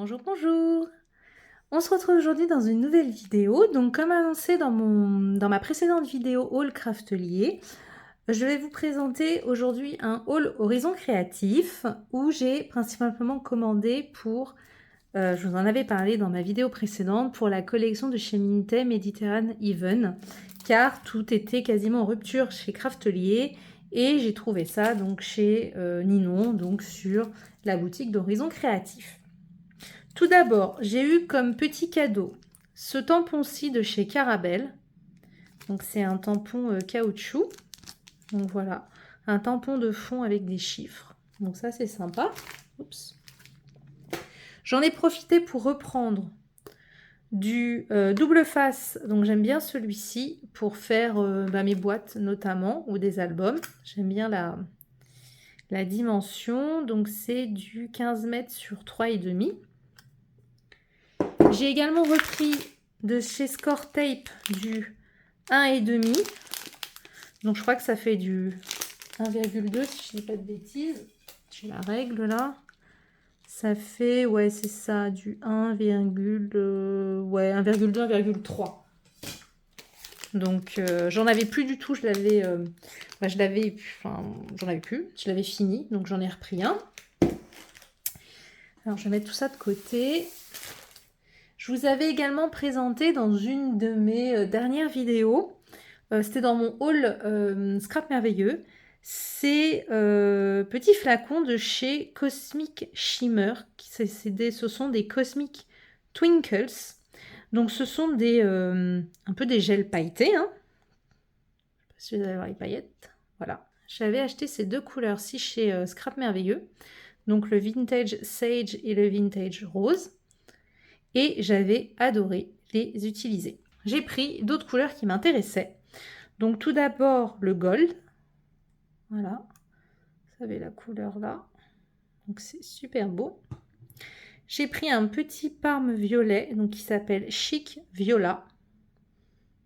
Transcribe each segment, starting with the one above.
Bonjour, bonjour! On se retrouve aujourd'hui dans une nouvelle vidéo. Donc, comme annoncé dans ma précédente vidéo Haul Craftelier, je vais vous présenter aujourd'hui un haul Horizon Créatif où j'ai principalement commandé pour, je vous en avais parlé dans ma vidéo précédente, pour la collection de chez Minté Mediterranean Even, car tout était quasiment en rupture chez Craftelier et j'ai trouvé ça donc chez Ninon, donc sur la boutique d'Horizon Créatif. Tout d'abord, j'ai eu comme petit cadeau ce tampon-ci de chez Carabelle. Donc c'est un tampon caoutchouc. Donc voilà, un tampon de fond avec des chiffres. Donc ça c'est sympa. Oups. J'en ai profité pour reprendre du double face. Donc j'aime bien celui-ci pour faire mes boîtes notamment ou des albums. J'aime bien la dimension. Donc c'est du 15 mètres sur 3,5. J'ai également repris de chez Score Tape du 1,5. Donc je crois que ça fait du 1,2 si je dis pas de bêtises. J'ai la règle là. Ça fait, ouais c'est ça, du 1,2, 1,3. Donc j'en avais plus du tout, j'en avais plus, je l'avais fini, donc j'en ai repris un. Alors je vais mettre tout ça de côté. Je vous avais également présenté dans une de mes dernières vidéos, c'était dans mon haul Scrap Merveilleux, ces petits flacons de chez Cosmic Shimmer. Ce sont des Cosmic Twinkles. Donc ce sont un peu des gels pailletés. Hein. Je sais pas si vous allez voir les paillettes. Voilà. J'avais acheté ces deux couleurs-ci chez Scrap Merveilleux. Donc le Vintage Sage et le Vintage Rose. Et j'avais adoré les utiliser. J'ai pris d'autres couleurs qui m'intéressaient. Donc tout d'abord le gold. Voilà. Vous savez la couleur là. Donc c'est super beau. J'ai pris un petit parme violet donc qui s'appelle Chic Viola.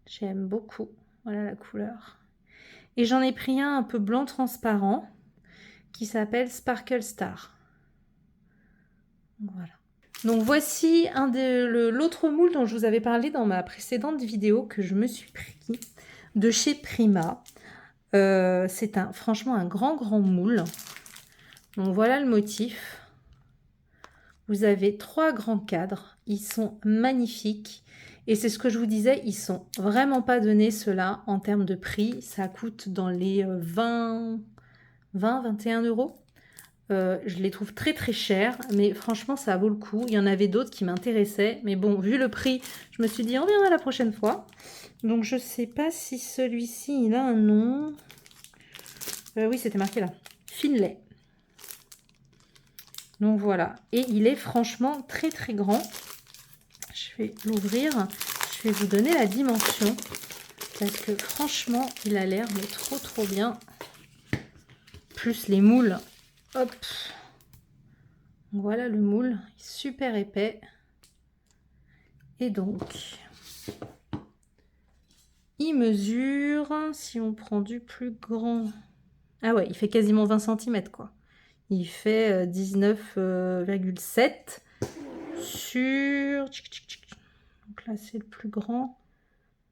J'aime beaucoup. Voilà la couleur. Et j'en ai pris un peu blanc transparent qui s'appelle Sparkle Star. Voilà. Donc voici l'autre moule dont je vous avais parlé dans ma précédente vidéo que je me suis pris de chez Prima. C'est franchement un grand moule. Donc voilà le motif. Vous avez 3 grands cadres. Ils sont magnifiques. Et c'est ce que je vous disais, ils sont vraiment pas donnés ceux-là en termes de prix. Ça coûte dans les 21 euros. Je les trouve très chers, mais franchement ça vaut le coup. Il y en avait d'autres qui m'intéressaient, mais bon, vu le prix, je me suis dit on verra la prochaine fois. Donc je sais pas si celui-ci il a un nom. Oui, c'était marqué là. Finlay. Donc voilà, et il est franchement très grand. Je vais l'ouvrir, je vais vous donner la dimension parce que franchement il a l'air mais trop bien. Plus les moules, hop. Voilà le moule, super épais. Et donc, il mesure, si on prend du plus grand... Ah ouais, il fait quasiment 20 cm quoi. Il fait 19,7 sur... Donc là, c'est le plus grand.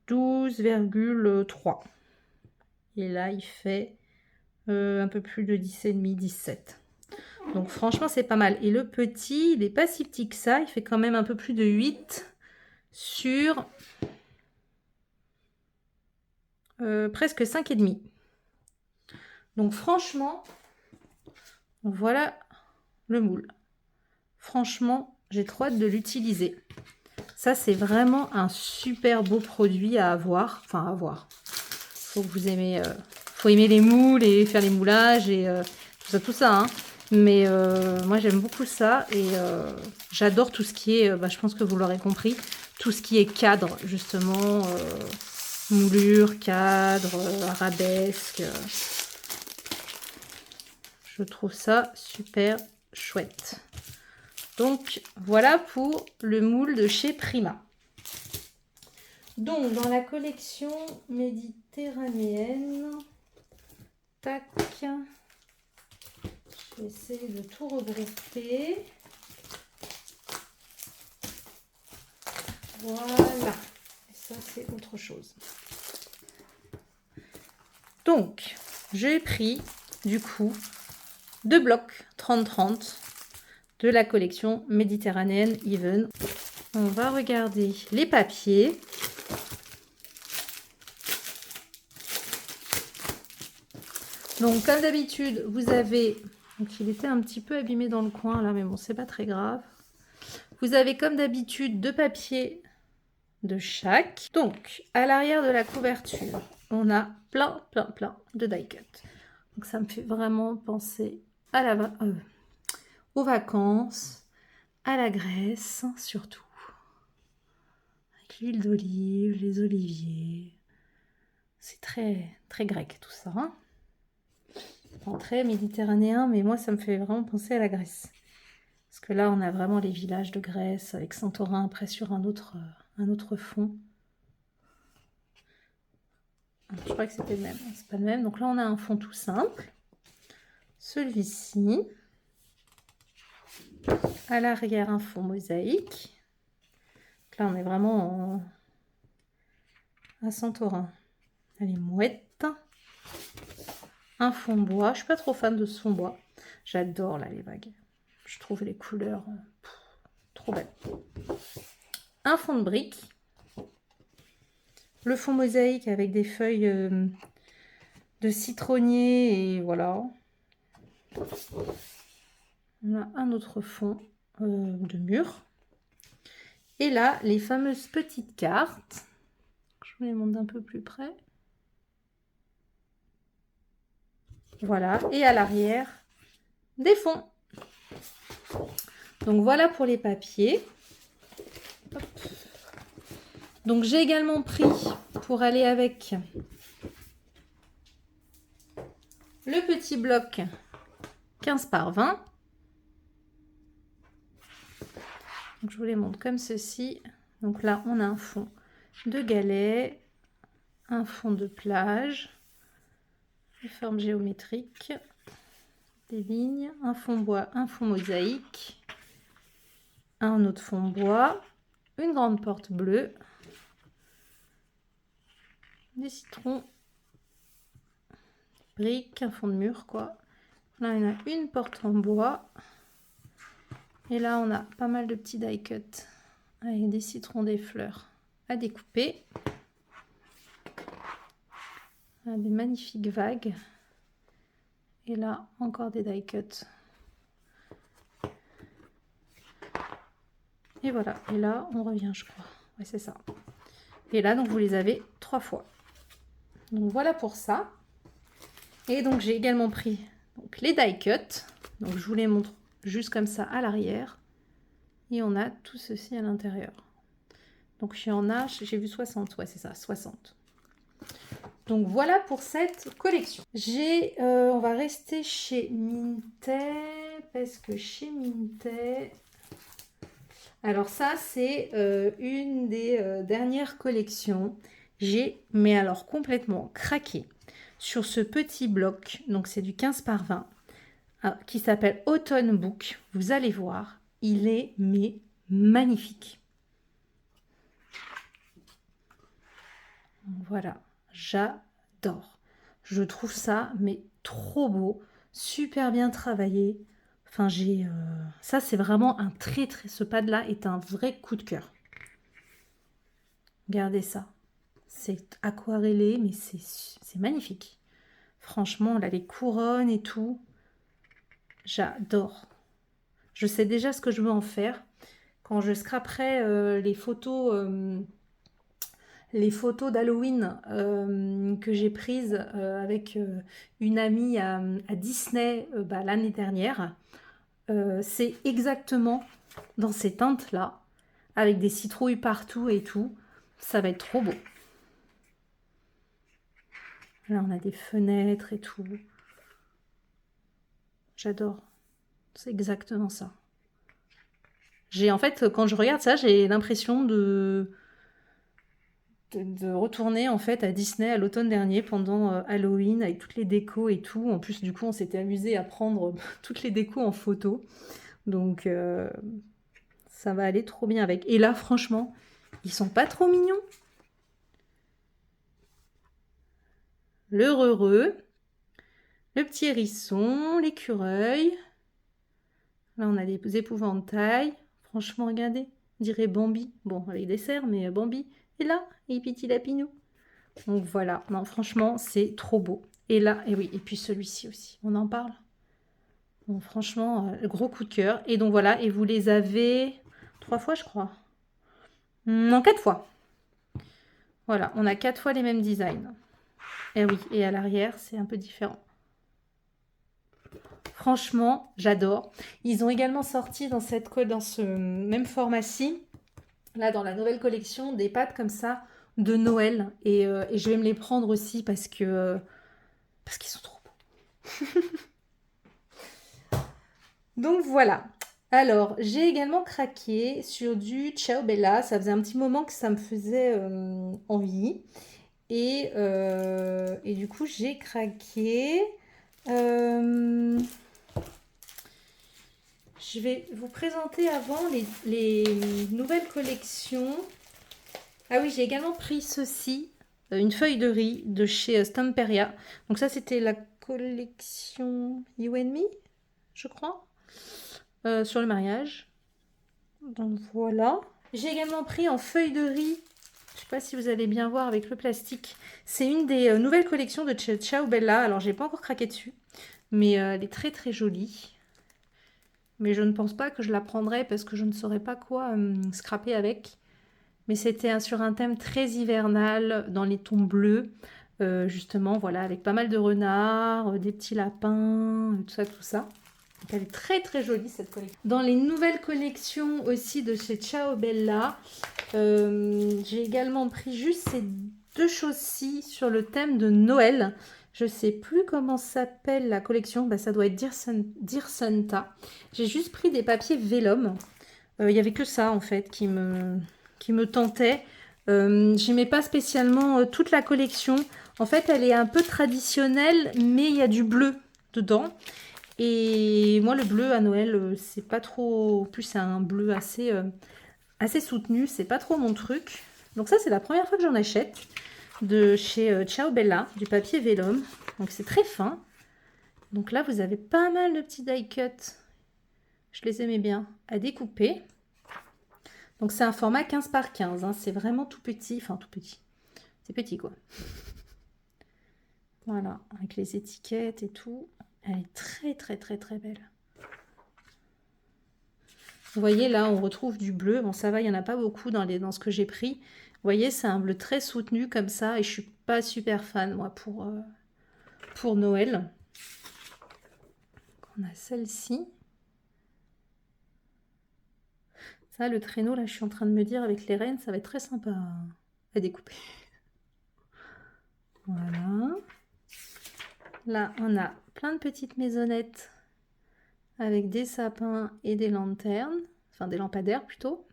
12,3. Et là, il fait un peu plus de 10,5, 17. Donc franchement, c'est pas mal. Et le petit, il n'est pas si petit que ça. Il fait quand même un peu plus de 8 sur presque 5,5. Donc franchement, voilà le moule. Franchement, j'ai trop hâte de l'utiliser. Ça, c'est vraiment un super beau produit à avoir. Enfin, à avoir. Faut que vous aimez... faut aimer les moules et faire les moulages et tout ça. Hein. Mais moi, j'aime beaucoup ça. Et j'adore tout ce qui est... je pense que vous l'aurez compris. Tout ce qui est cadre, justement. Moulure, cadre, arabesque. Je trouve ça super chouette. Donc, voilà pour le moule de chez Prima. Donc, dans la collection méditerranéenne, tac, je vais essayer de tout regrouper. Voilà. Et ça, c'est autre chose. Donc, j'ai pris, du coup, 2 blocs 30-30 de la collection méditerranéenne Even. On va regarder les papiers. Donc, comme d'habitude, vous avez... Donc, il était un petit peu abîmé dans le coin, là, mais bon, c'est pas très grave. Vous avez, comme d'habitude, 2 papiers de chaque. Donc, à l'arrière de la couverture, on a plein de die cut. Donc, ça me fait vraiment penser à aux vacances, à la Grèce, surtout. Avec l'huile d'olive, les oliviers. C'est très grec, tout ça. Hein, enfin, très méditerranéen, mais moi, ça me fait vraiment penser à la Grèce. Parce que là, on a vraiment les villages de Grèce, avec Santorin après sur un autre fond. Je crois que c'était le même. C'est pas le même. Donc là, on a un fond tout simple. Celui-ci. À l'arrière, un fond mosaïque. Donc là, on est vraiment à Santorin. Elle est mouette. Un fond bois. Je suis pas trop fan de ce fond bois. J'adore là les vagues. Je trouve les couleurs trop belles. Un fond de brique. Le fond mosaïque avec des feuilles de citronnier et voilà. On a un autre fond de mur. Et là, les fameuses petites cartes. Je vous les montre d'un peu plus près. Voilà. Et à l'arrière, des fonds. Donc voilà pour les papiers. Hop. Donc j'ai également pris pour aller avec le petit bloc 15 par 20. Donc, je vous les montre comme ceci. Donc là, on a un fond de galet, un fond de plage, des formes géométriques, des lignes, un fond bois, un fond mosaïque, un autre fond bois, une grande porte bleue, des citrons, des briques, un fond de mur quoi. Là, on a une porte en bois. Et là, on a pas mal de petits die cut avec des citrons, des fleurs à découper. On a des magnifiques vagues. Et là, encore des die cut. Et voilà. Et là, on revient, je crois. Ouais, c'est ça. Et là, donc, vous les avez 3 fois. Donc, voilà pour ça. Et donc, j'ai également pris donc, les die cut. Donc, je vous les montre juste comme ça à l'arrière. Et on a tout ceci à l'intérieur. Donc, il y en a, j'ai vu 60. Ouais, c'est ça, 60. Donc, voilà pour cette collection. On va rester chez Mintet. Parce que chez Mintet... Alors, ça, c'est une des dernières collections. Mais alors, complètement craqué sur ce petit bloc. Donc, c'est du 15 par 20. Qui s'appelle Autumn Book. Vous allez voir, il est magnifique. Voilà, j'adore. Je trouve ça mais trop beau, super bien travaillé. Enfin, ça c'est vraiment un ce pad là est un vrai coup de cœur. Regardez ça. C'est aquarellé mais c'est magnifique. Franchement, là les couronnes et tout. J'adore. Je sais déjà ce que je veux en faire. Quand je scraperai les photos d'Halloween que j'ai prises avec une amie à Disney l'année dernière, c'est exactement dans ces teintes-là, avec des citrouilles partout et tout. Ça va être trop beau. Là, on a des fenêtres et tout. J'adore. C'est exactement ça. En fait, quand je regarde ça, j'ai l'impression de retourner en fait à Disney à l'automne dernier pendant Halloween avec toutes les décos et tout. En plus, du coup, on s'était amusé à prendre toutes les décos en photo. Donc, ça va aller trop bien avec. Et là, franchement, Ils sont pas trop mignons? Le heureux, le petit hérisson, l'écureuil. Là, on a des épouvantails. Franchement, regardez, on dirait Bambi. Bon, avec des cerfs, mais Bambi est là, et Petit Lapinou. Donc voilà, non, franchement, c'est trop beau. Et là, et oui, et puis celui-ci aussi, on en parle. Bon, franchement, gros coup de cœur. Et donc voilà, et vous les avez 3 fois, je crois. Non, 4 fois. Voilà, on a 4 fois les mêmes designs. Et oui, et à l'arrière, c'est un peu différent. Franchement, j'adore. Ils ont également sorti dans ce même format-ci, là dans la nouvelle collection, des pâtes comme ça de Noël. Et je vais me les prendre aussi parce qu'ils sont trop beaux. Donc voilà. Alors, j'ai également craqué sur du Ciao Bella. Ça faisait un petit moment que ça me faisait envie. Et du coup, j'ai craqué. Euh, je vais vous présenter avant les nouvelles collections. Ah oui, j'ai également pris ceci, une feuille de riz de chez Stamperia. Donc ça, c'était la collection You and Me, je crois, sur le mariage. Donc voilà. J'ai également pris en feuille de riz. Je ne sais pas si vous allez bien voir avec le plastique. C'est une des nouvelles collections de Ciao Bella. Alors, j'ai pas encore craqué dessus, mais elle est très très jolie. Mais je ne pense pas que je la prendrai parce que je ne saurais pas quoi scraper avec. Mais c'était sur un thème très hivernal, dans les tons bleus. Justement, voilà, avec pas mal de renards, des petits lapins, tout ça, tout ça. Donc, elle est très très jolie cette collection. Dans les nouvelles collections aussi de chez Ciao Bella, j'ai également pris juste ces 2 choses-ci sur le thème de Noël. Je sais plus comment s'appelle la collection, bah, ça doit être Dear Santa. J'ai juste pris des papiers vélum. Il n'y avait que ça en fait qui me tentait. J'aimais pas spécialement toute la collection. En fait, elle est un peu traditionnelle, mais il y a du bleu dedans. Et moi, le bleu à Noël, c'est pas trop. En plus, c'est un bleu assez soutenu. C'est pas trop mon truc. Donc, ça, c'est la première fois que j'en achète de chez Ciao Bella, du papier vélum. Donc, c'est très fin. Donc, là, vous avez pas mal de petits die cuts. Je les aimais bien à découper. Donc, c'est un format 15 par 15. Hein. C'est vraiment tout petit. Enfin, tout petit. C'est petit, quoi. Voilà, avec les étiquettes et tout. Elle est très, très, très, très belle. Vous voyez, là, on retrouve du bleu. Bon, ça va, il n'y en a pas beaucoup dans ce que j'ai pris. Vous voyez, c'est un bleu très soutenu comme ça. Et je suis pas super fan, moi, pour Noël. On a celle-ci. Ça, le traîneau, là, je suis en train de me dire, avec les rennes, ça va être très sympa à découper. Voilà. Là, on a plein de petites maisonnettes avec des sapins et des lanternes. Enfin, des lampadaires, plutôt.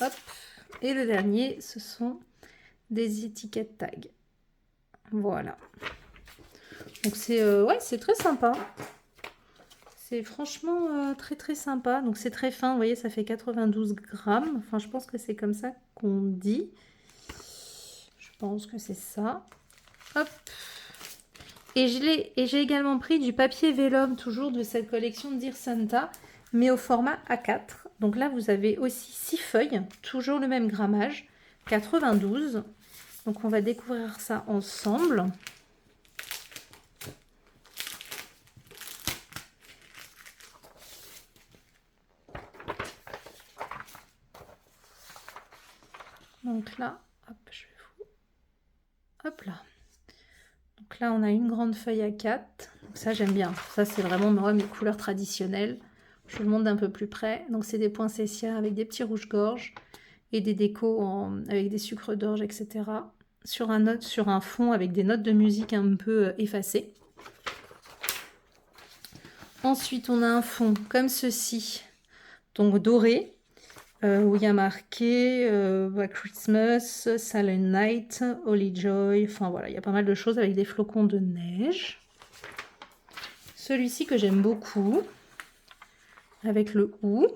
Hop. Et le dernier, ce sont des étiquettes tag. Voilà. Donc c'est ouais, c'est très sympa. C'est franchement très très sympa. Donc c'est très fin, vous voyez, ça fait 92 grammes. Enfin, je pense que c'est comme ça qu'on dit. Je pense que c'est ça. Hop. Et j'ai également pris du papier vélum, toujours de cette collection de Dear Santa, mais au format A4. Donc là, vous avez aussi 6 feuilles, toujours le même grammage, 92. Donc on va découvrir ça ensemble. Donc là, hop, je vais vous... Hop là. Donc là, on a une grande feuille A4. Donc ça, j'aime bien. Ça, c'est vraiment moi, mes couleurs traditionnelles. Je vous le montre d'un peu plus près. Donc c'est des poinsettias avec des petits rouges-gorges et des décos avec des sucres d'orge, etc. Sur un fond avec des notes de musique un peu effacées. Ensuite, on a un fond comme ceci, donc doré, où il y a marqué Christmas, Silent Night, Holy Joy. Enfin voilà, il y a pas mal de choses avec des flocons de neige. Celui-ci que j'aime beaucoup, avec le ou.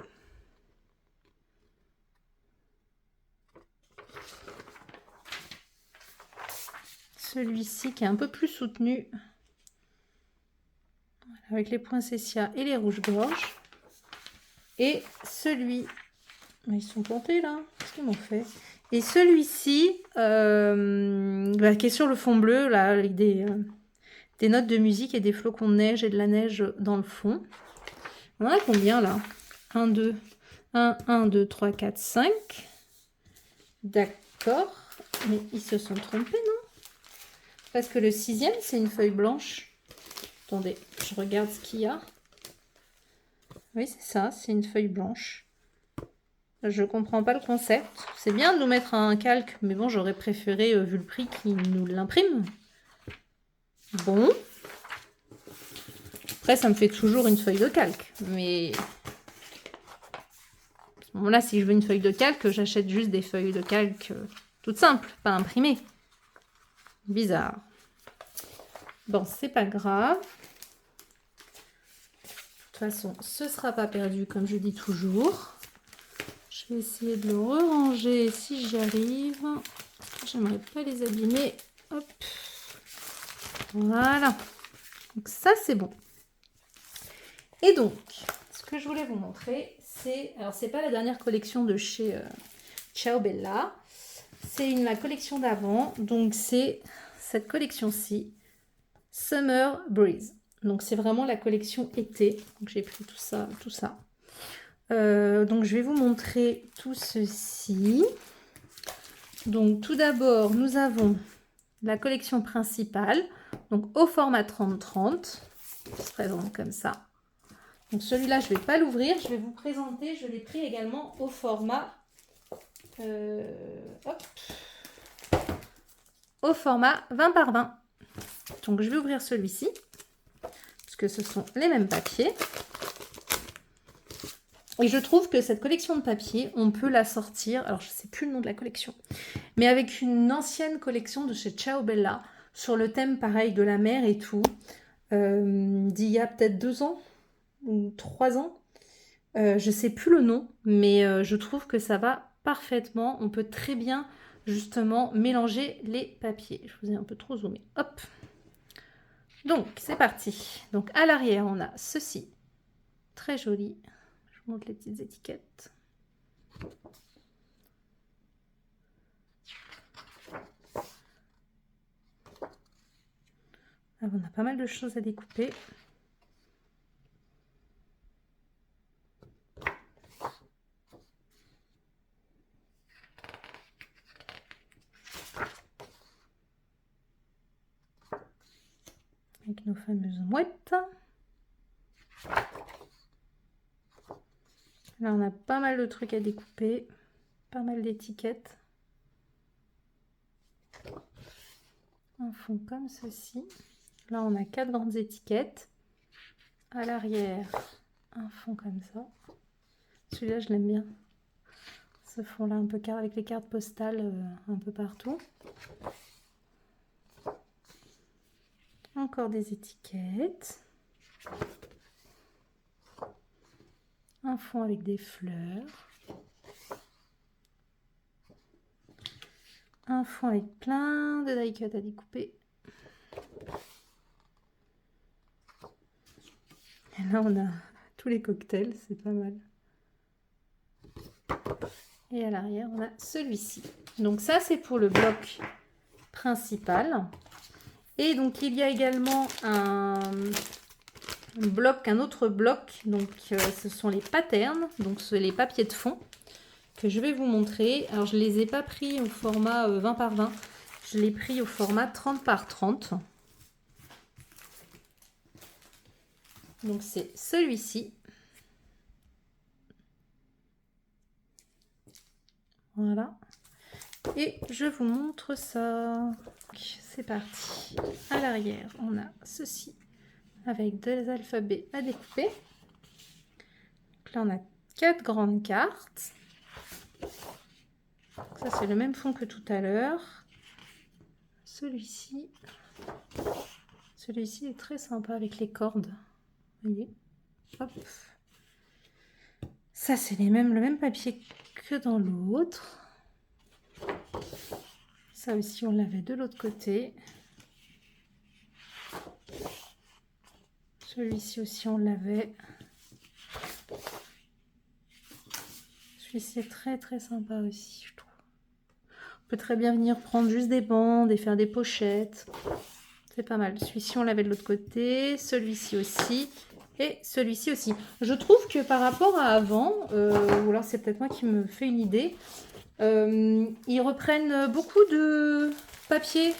celui-ci qui est un peu plus soutenu. Voilà, avec les poinsettias et les rouges-gorges. Et celui... Ils sont plantés là. Qu'est-ce qu'ils m'ont fait? Et celui-ci, qui est sur le fond bleu, là, avec des notes de musique et des flocons de neige et de la neige dans le fond. On en a combien là? 1, 2, 1, 2, 3, 4, 5. D'accord. Mais ils se sont trompés, non? Parce que le 6e, c'est une feuille blanche. Attendez, je regarde ce qu'il y a. Oui, c'est ça, c'est une feuille blanche. Je comprends pas le concept. C'est bien de nous mettre un calque, mais bon, j'aurais préféré, vu le prix, qu'ils nous l'impriment. Bon. Après, ça me fait toujours une feuille de calque. Mais à ce moment-là, si je veux une feuille de calque, j'achète juste des feuilles de calque toutes simples, pas imprimées. Bizarre. Bon, c'est pas grave. De toute façon, ce sera pas perdu, comme je dis toujours. Je vais essayer de le ranger si j'y arrive. J'aimerais pas les abîmer. Hop. Voilà. Donc ça, c'est bon. Et donc, ce que je voulais vous montrer, c'est... Alors, c'est pas la dernière collection de chez Ciao Bella. C'est la collection d'avant. Donc, c'est cette collection-ci. Summer Breeze. Donc, c'est vraiment la collection été. Donc, j'ai pris tout ça, tout ça. Donc, je vais vous montrer tout ceci. Donc, tout d'abord, nous avons la collection principale. Donc, au format 30-30. Ça se présente comme ça. Donc, celui-là, je ne vais pas l'ouvrir. Je vais vous présenter. Je l'ai pris également au format... au format 20 par 20. Donc, je vais ouvrir celui-ci. Parce que ce sont les mêmes papiers. Et je trouve que cette collection de papier, on peut la sortir, alors je ne sais plus le nom de la collection, mais avec une ancienne collection de chez Ciao Bella, sur le thème pareil de la mer et tout, d'il y a peut-être 2 ans ou 3 ans. Je ne sais plus le nom, mais je trouve que ça va parfaitement. On peut très bien justement mélanger les papiers. Je vous ai un peu trop zoomé. Hop. Donc, c'est parti. Donc, à l'arrière, on a ceci. Très joli. Je vous montre les petites étiquettes. Alors, on a pas mal de choses à découper. Avec nos fameuses mouettes. Là, on a pas mal de trucs à découper. Pas mal d'étiquettes. Un fond comme ceci. Là, on a 4 grandes étiquettes. À l'arrière, un fond comme ça. Celui-là, je l'aime bien. Ce fond-là, un peu avec les cartes postales un peu partout. Encore des étiquettes. Un fond avec des fleurs. Un fond avec plein de die-cut à découper. Et là, on a tous les cocktails, c'est pas mal. Et à l'arrière, on a celui-ci. Donc ça, c'est pour le bloc principal. Et donc, il y a également un autre bloc. Donc, ce sont les patterns. Donc, c'est les papiers de fond que je vais vous montrer. Alors, je ne les ai pas pris au format 20 par 20. Je l'ai pris au format 30 par 30. Donc, c'est celui-ci. Voilà. Et je vous montre ça. C'est parti. À l'arrière, on a ceci avec des alphabets à découper. Donc là, on a 4 grandes cartes. Ça, c'est le même fond que tout à l'heure. Celui-ci est très sympa avec les cordes. Vous voyez? Hop. Ça, c'est le même papier que dans l'autre. Ça aussi, on l'avait de l'autre côté. Celui-ci aussi, on l'avait. Celui-ci est très très sympa aussi, je trouve. On peut très bien venir prendre juste des bandes et faire des pochettes. C'est pas mal. Celui-ci, on l'avait de l'autre côté. Celui-ci aussi. Et celui-ci aussi. Je trouve que par rapport à avant, ou alors c'est peut-être moi qui me fais une idée, ils reprennent beaucoup de papier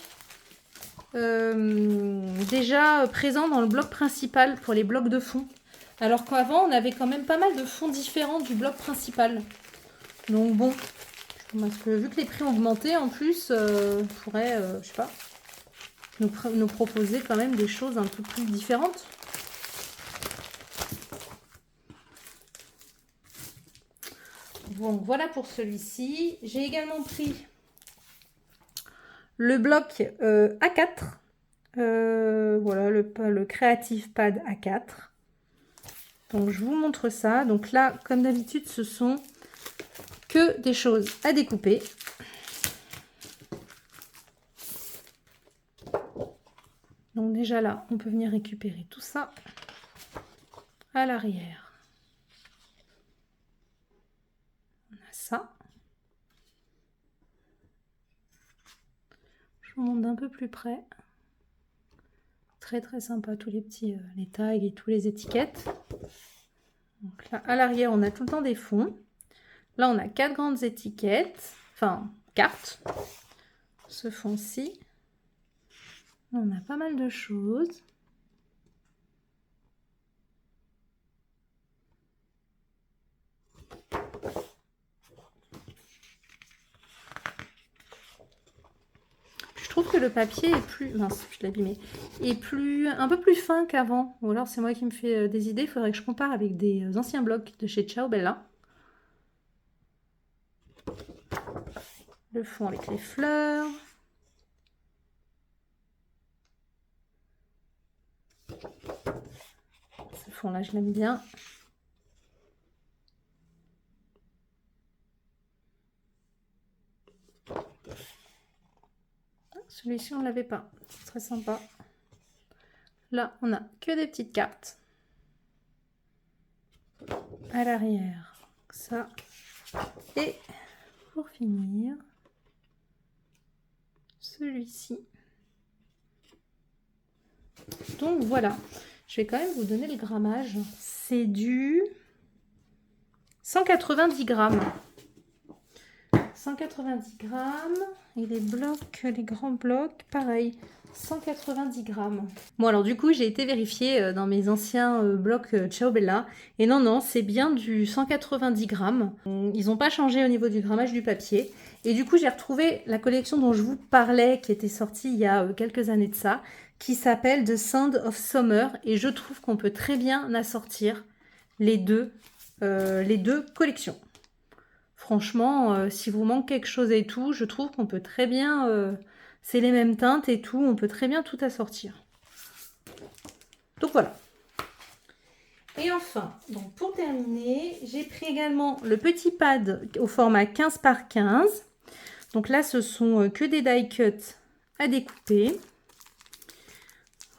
déjà présent dans le bloc principal pour les blocs de fond. Alors qu'avant, on avait quand même pas mal de fonds différents du bloc principal. Donc bon, parce que vu que les prix ont augmenté, en plus, on pourrait, je sais pas, nous proposer quand même des choses un peu plus différentes. Bon, voilà pour celui-ci. J'ai également pris le bloc A4. Voilà, le Creative Pad A4. Donc, je vous montre ça. Donc là, comme d'habitude, ce sont que des choses à découper. Donc déjà là, on peut venir récupérer tout ça à l'arrière. On a ça. Je vous montre d'un peu plus près. Très très sympa, tous les petits les tags et tous les étiquettes. Donc là, à l'arrière, on a tout le temps des fonds. Là, on a 4 grandes étiquettes, enfin cartes. Ce fond-ci. On a pas mal de choses. Je trouve que le papier est plus... Mince, je l'ai abîmé. Est un peu plus fin qu'avant. Ou alors c'est moi qui me fais des idées. Il faudrait que je compare avec des anciens blocs de chez Ciao Bella. Le fond avec les fleurs. Ce fond-là, je l'aime bien. Celui-ci, on ne l'avait pas. C'est très sympa. Là, on a que des petites cartes. À l'arrière, ça. Et pour finir, celui-ci. Donc voilà, je vais quand même vous donner le grammage. C'est du 190 grammes. 190 grammes. Et les blocs, les grands blocs, pareil, 190 grammes. Bon, alors du coup, j'ai été vérifier dans mes anciens blocs Ciao Bella. Et non, non, c'est bien du 190 grammes. Ils n'ont pas changé au niveau du grammage du papier. Et du coup, j'ai retrouvé la collection dont je vous parlais, qui était sortie il y a quelques années de ça, qui s'appelle The Sound of Summer. Et je trouve qu'on peut très bien assortir les deux collections. Franchement, si vous manque quelque chose et tout, je trouve qu'on peut très bien... c'est les mêmes teintes et tout, on peut très bien tout assortir. Donc voilà. Et enfin, donc pour terminer, j'ai pris également le petit pad au format 15 par 15. Donc là, ce sont que des die cuts à découper.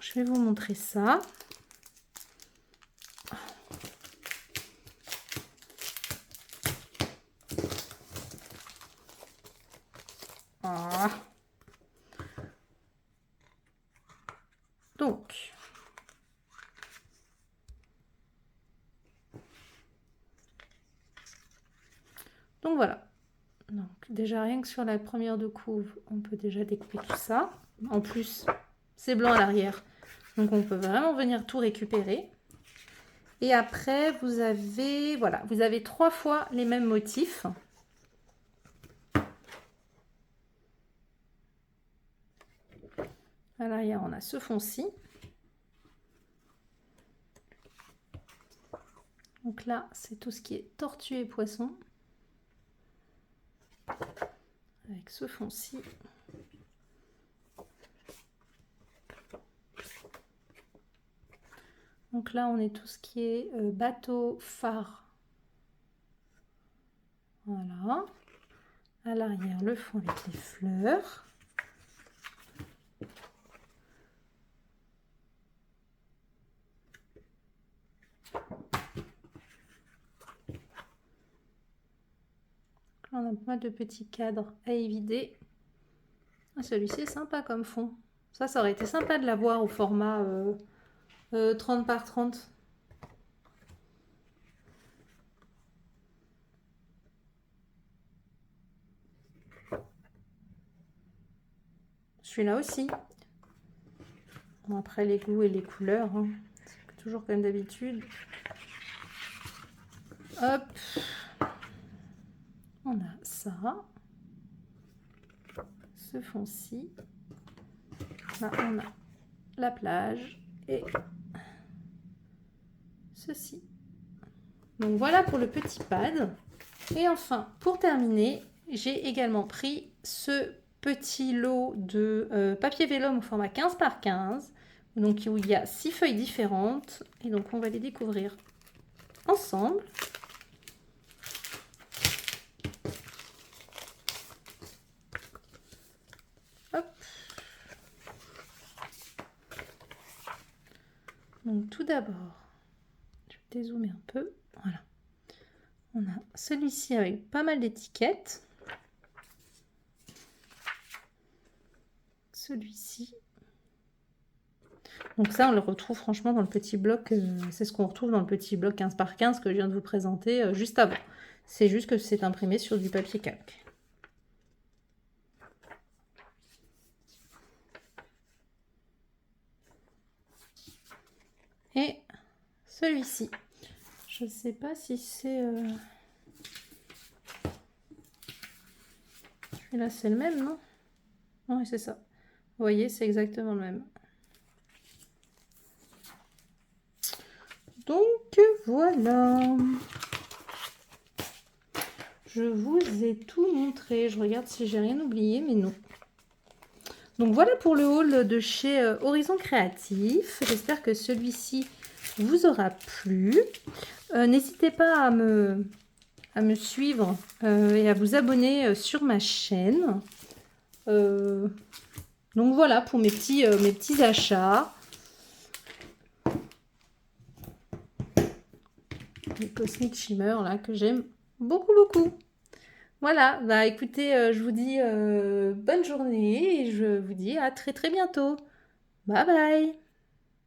Je vais vous montrer ça. Ah. Donc voilà. Donc déjà rien que sur la première de couve, on peut déjà découper tout ça. En plus, c'est blanc à l'arrière. Donc on peut vraiment venir tout récupérer. Et après, vous avez, voilà, vous avez 3 fois les mêmes motifs. À l'arrière, on a ce fond-ci. Donc là, c'est tout ce qui est tortue et poisson. Avec ce fond-ci. Donc là, on est tout ce qui est bateau, phare. Voilà. À l'arrière, le fond avec les fleurs. Là, on a pas mal de petits cadres à évider. Ah, celui-ci est sympa comme fond. Ça aurait été sympa de l'avoir au format 30 par 30. Celui-là aussi. Bon, après les goûts et les couleurs, hein. C'est toujours comme d'habitude. Hop. On a ça. Ce fond-ci. Là, on a la plage et ceci. Donc voilà pour le petit pad. Et enfin, pour terminer, j'ai également pris ce petit lot de papier vélum au format 15 par 15. Donc où il y a 6 feuilles différentes. Et donc on va les découvrir ensemble. Hop. Donc tout d'abord, je vais dézoomer un peu. Voilà. On a celui-ci avec pas mal d'étiquettes. Celui-ci. Donc ça, on le retrouve franchement dans le petit bloc. C'est ce qu'on retrouve dans le petit bloc 15 par 15 que je viens de vous présenter juste avant. C'est juste que c'est imprimé sur du papier calque. Et celui-ci. Je ne sais pas si c'est... Celui-là, c'est le même, non? Oui, c'est ça. Vous voyez, c'est exactement le même. Donc, voilà. Je vous ai tout montré. Je regarde si j'ai rien oublié, mais non. Donc, voilà pour le haul de chez Horizon Créatif. J'espère que celui-ci vous aura plu. N'hésitez pas à me suivre et à vous abonner sur ma chaîne. Donc voilà pour mes petits achats. Les Cosmic Shimmer là que j'aime beaucoup. Voilà, bah écoutez, je vous dis bonne journée et je vous dis à très bientôt. Bye bye.